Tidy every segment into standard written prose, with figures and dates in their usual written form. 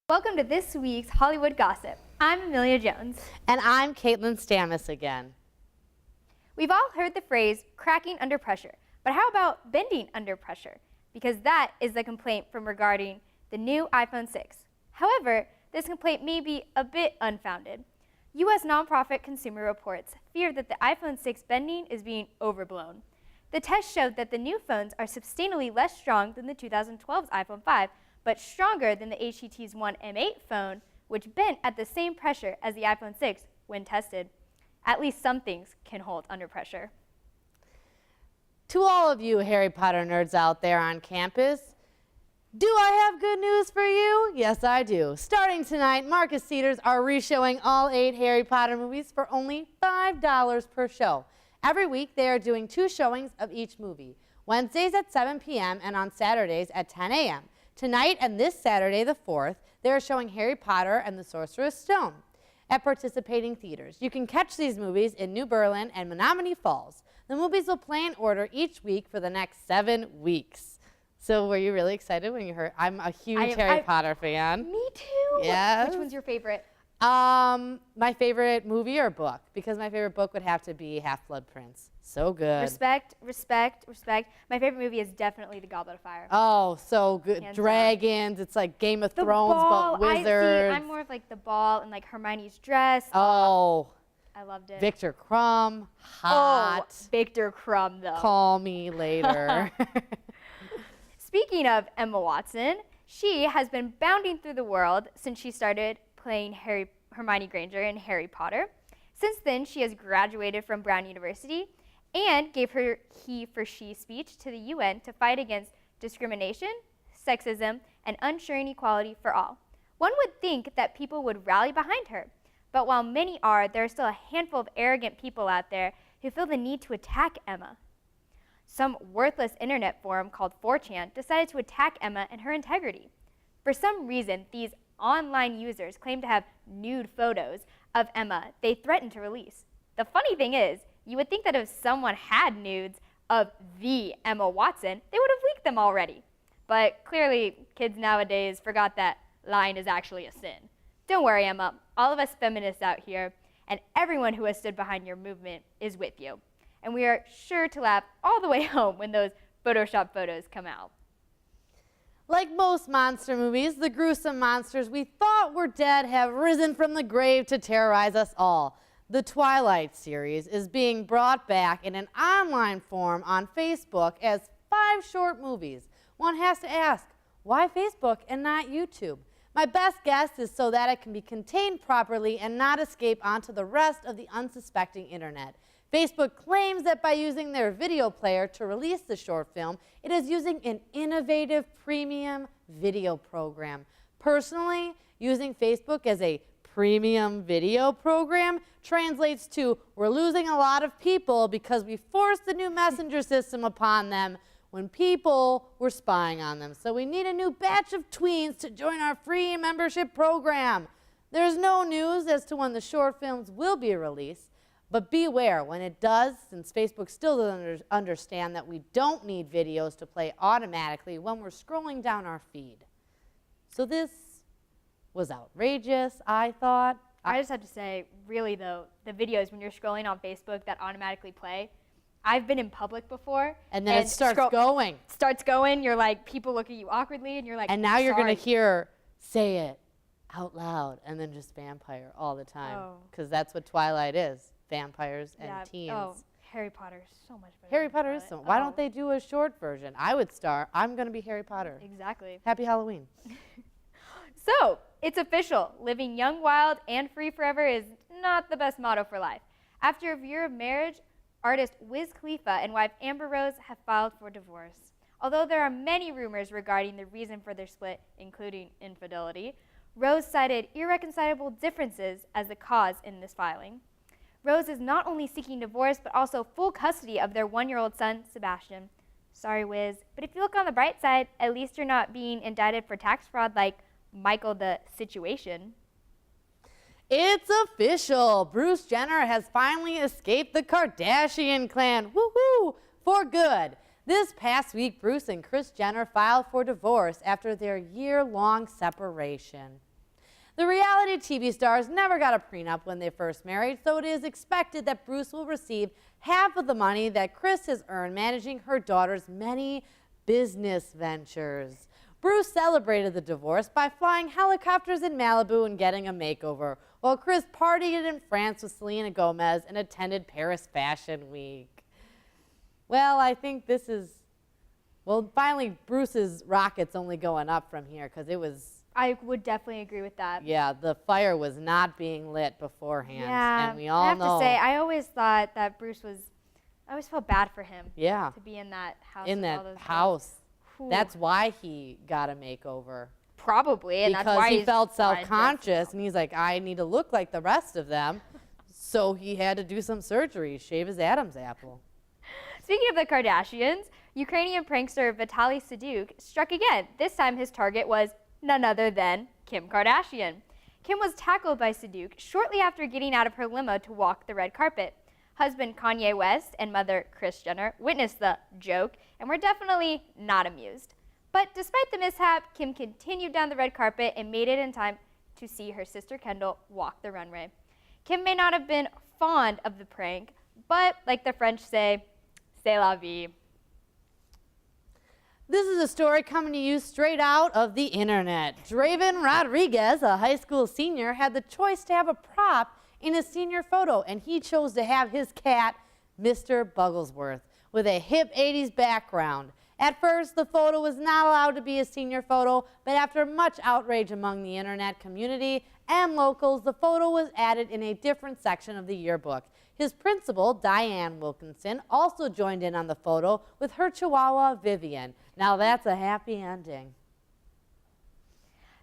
Welcome to this week's Hollywood Gossip. I'm Amelia Jones. And I'm Caitlin Stamis again. We've all heard the phrase cracking under pressure, but how about bending under pressure? Because that is the complaint from regarding the new iPhone 6. However, this complaint may be a bit unfounded. U.S. nonprofit Consumer Reports fear that the iPhone 6 bending is being overblown. The test showed that the new phones are substantially less strong than the 2012's iPhone 5, but stronger than the HTC's One M8 phone, which bent at the same pressure as the iPhone 6 when tested. At least some things can hold under pressure. To all of you Harry Potter nerds out there on campus, do I have good news for you? Yes, I do. Starting tonight, Marcus Theaters are reshowing all 8 Harry Potter movies for only $5 per show. Every week, they are doing 2 showings of each movie, Wednesdays at 7 p.m. and on Saturdays at 10 a.m. Tonight and this Saturday, the 4th, they are showing Harry Potter and the Sorcerer's Stone at participating theaters. You can catch these movies in New Berlin and Menominee Falls. The movies will play in order each week for the next 7 weeks. So were you really excited when you heard? I'm a huge Harry Potter fan. Me too. Yes. Which one's your favorite? My favorite movie or book? Because my favorite book would have to be Half-Blood Prince. So good. Respect, respect, respect. My favorite movie is definitely The Goblet of Fire. Oh, so good. Hands Dragons. It's like Game of The Thrones, ball, but wizards. I'm more of like the ball and like Hermione's dress. Oh. I loved it. Victor Crumb. Hot. Oh, Victor Crumb, though. Call me later. Speaking of Emma Watson, she has been bounding through the world since she started playing Hermione Granger in Harry Potter. Since then, she has graduated from Brown University and gave her He for She speech to the UN to fight against discrimination, sexism, and ensuring equality for all. One would think that people would rally behind her, but while many are, there are still a handful of arrogant people out there who feel the need to attack Emma. Some worthless internet forum called 4chan decided to attack Emma and her integrity. For some reason, these online users claim to have nude photos of Emma they threatened to release. The funny thing is, you would think that if someone had nudes of the Emma Watson, they would have leaked them already. But clearly, kids nowadays forgot that lying is actually a sin. Don't worry, Emma. All of us feminists out here, and everyone who has stood behind your movement is with you. And we are sure to laugh all the way home when those Photoshop photos come out. Like most monster movies, the gruesome monsters we thought were dead have risen from the grave to terrorize us all. The Twilight series is being brought back in an online form on Facebook as 5 short movies. One has to ask, why Facebook and not YouTube? My best guess is so that it can be contained properly and not escape onto the rest of the unsuspecting internet. Facebook claims that by using their video player to release the short film, it is using an innovative premium video program. Personally, using Facebook as a premium video program translates to we're losing a lot of people because we forced the new messenger system upon them when people were spying on them. So we need a new batch of tweens to join our free membership program. There's no news as to when the short films will be released, but beware when it does, since Facebook still doesn't understand that we don't need videos to play automatically when we're scrolling down our feed. So this was outrageous, I thought. I just have to say, really though, the videos when you're scrolling on Facebook that automatically play, I've been in public before. And then it starts going. Starts going, you're like, people look at you awkwardly and you're like, and now you're going sorry. to hear, say it out loud, and then just vampire all the time. Because that's what Twilight is, vampires and teens. Oh, Harry Potter is so much better. Harry Potter is so, why don't they do a short version? I would star, I'm going to be Harry Potter. Exactly. Happy Halloween. So, it's official. Living young, wild, and free forever is not the best motto for life. After a year of marriage, artist Wiz Khalifa and wife Amber Rose have filed for divorce. Although there are many rumors regarding the reason for their split, including infidelity, Rose cited irreconcilable differences as the cause in this filing. Rose is not only seeking divorce, but also full custody of their 1-year-old son, Sebastian. Sorry, Wiz, but if you look on the bright side, at least you're not being indicted for tax fraud like Michael the Situation. It's official. Bruce Jenner has finally escaped the Kardashian clan. Woohoo! For good. This past week, Bruce and Kris Jenner filed for divorce after their year-long separation. The reality TV stars never got a prenup when they first married, so it is expected that Bruce will receive half of the money that Kris has earned managing her daughter's many business ventures. Bruce celebrated the divorce by flying helicopters in Malibu and getting a makeover, while Kris partied in France with Selena Gomez and attended Paris Fashion Week. Well, I think this is, well, finally Bruce's rocket's only going up from here because it was, I would definitely agree with that. yeah, the fire was not being lit beforehand. Yeah, and we all I have know. to say, I always thought that Bruce was, I always felt bad for him. Yeah. To be in that house. In with all that those house. girls. That's why he got a makeover. Probably, and Because that's why he felt fine dressed self-conscious, and he's like, I need to look like the rest of them. So he had to do some surgery, shave his Adam's apple. Speaking of the Kardashians, Ukrainian prankster Vitaly Saduk struck again. This time his target was none other than Kim Kardashian. Kim was tackled by Saduk shortly after getting out of her limo to walk the red carpet. Husband Kanye West and mother Kris Jenner witnessed the joke and were definitely not amused. But despite the mishap, Kim continued down the red carpet and made it in time to see her sister Kendall walk the runway. Kim may not have been fond of the prank, but like the French say, c'est la vie. This is a story coming to you straight out of the internet. Draven Rodriguez, a high school senior, had the choice to have a prop in his senior photo, and he chose to have his cat, Mr. Bugglesworth, with a hip 80s background. At first, the photo was not allowed to be a senior photo, but after much outrage among the internet community and locals, the photo was added in a different section of the yearbook. His principal, Diane Wilkinson, also joined in on the photo with her chihuahua, Vivian. Now that's a happy ending.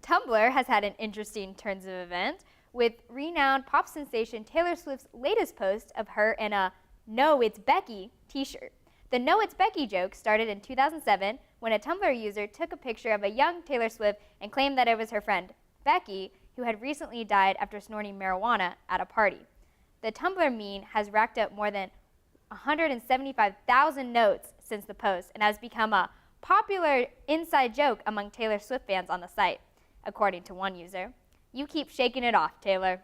Tumblr has had an interesting turns of events with renowned pop sensation Taylor Swift's latest post of her in a "No, It's Becky" t-shirt. The "No, It's Becky" joke started in 2007 when a Tumblr user took a picture of a young Taylor Swift and claimed that it was her friend, Becky, who had recently died after snorting marijuana at a party. The Tumblr meme has racked up more than 175,000 notes since the post and has become a popular inside joke among Taylor Swift fans on the site, according to one user. You keep shaking it off, Taylor.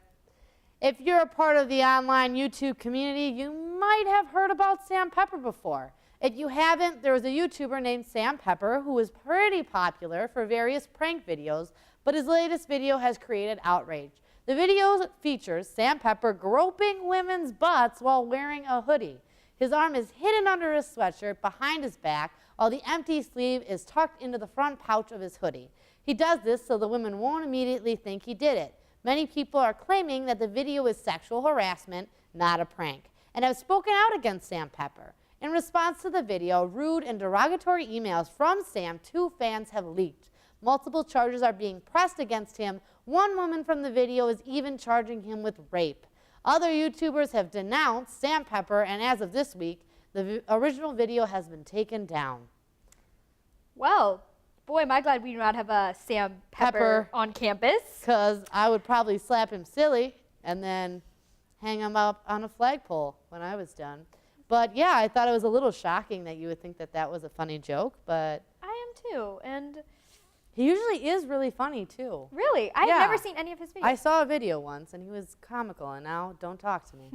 If you're a part of the online YouTube community, you might have heard about Sam Pepper before. If you haven't, there was a YouTuber named Sam Pepper who was pretty popular for various prank videos, but his latest video has created outrage. The video features Sam Pepper groping women's butts while wearing a hoodie. His arm is hidden under his sweatshirt behind his back, while the empty sleeve is tucked into the front pouch of his hoodie. He does this so the women won't immediately think he did it. Many people are claiming that the video is sexual harassment, not a prank, and have spoken out against Sam Pepper. In response to the video, rude and derogatory emails from Sam to fans have leaked. Multiple charges are being pressed against him. One woman from the video is even charging him with rape. Other YouTubers have denounced Sam Pepper, and as of this week, the original video has been taken down. Well, boy, am I glad we do not have a Sam Pepper on campus. Because I would probably slap him silly and then hang him up on a flagpole when I was done. But yeah, I thought it was a little shocking that you would think that that was a funny joke, but I am too, and he usually is really funny too. really, I've Yeah. never seen any of his videos. I saw a video once and he was comical, and now don't talk to me.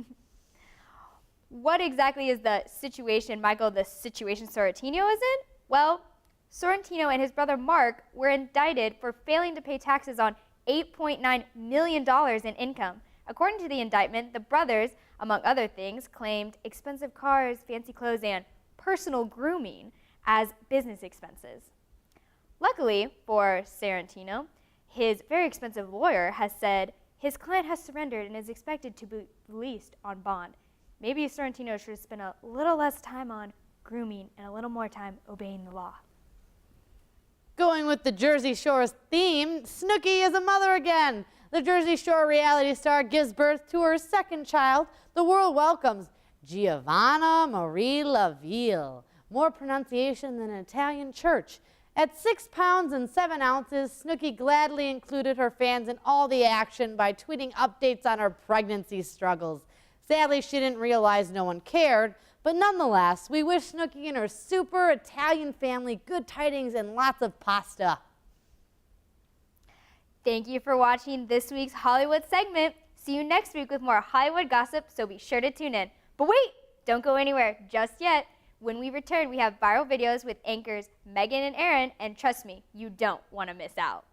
What exactly is the situation Michael the Situation Sorrentino is in? Well, Sorrentino and his brother Mark were indicted for failing to pay taxes on $8.9 million in income. According to the indictment, the brothers, among other things, claimed expensive cars, fancy clothes, and personal grooming as business expenses. Luckily for Sorrentino, his very expensive lawyer has said his client has surrendered and is expected to be released on bond. Maybe Sorrentino should spend a little less time on grooming and a little more time obeying the law. Going with the Jersey Shore's theme, Snooki is a mother again. The Jersey Shore reality star gives birth to her second child. The world welcomes Giovanna Marie Laville. More pronunciation than an Italian church. At 6 pounds and 7 ounces, Snooki gladly included her fans in all the action by tweeting updates on her pregnancy struggles. Sadly, she didn't realize no one cared, but nonetheless, we wish Snooki and her super Italian family good tidings and lots of pasta. Thank you for watching this week's Hollywood segment. See you next week with more Hollywood gossip, so be sure to tune in. But wait, don't go anywhere just yet. When we return, we have viral videos with anchors Megan and Aaron, and trust me, you don't want to miss out.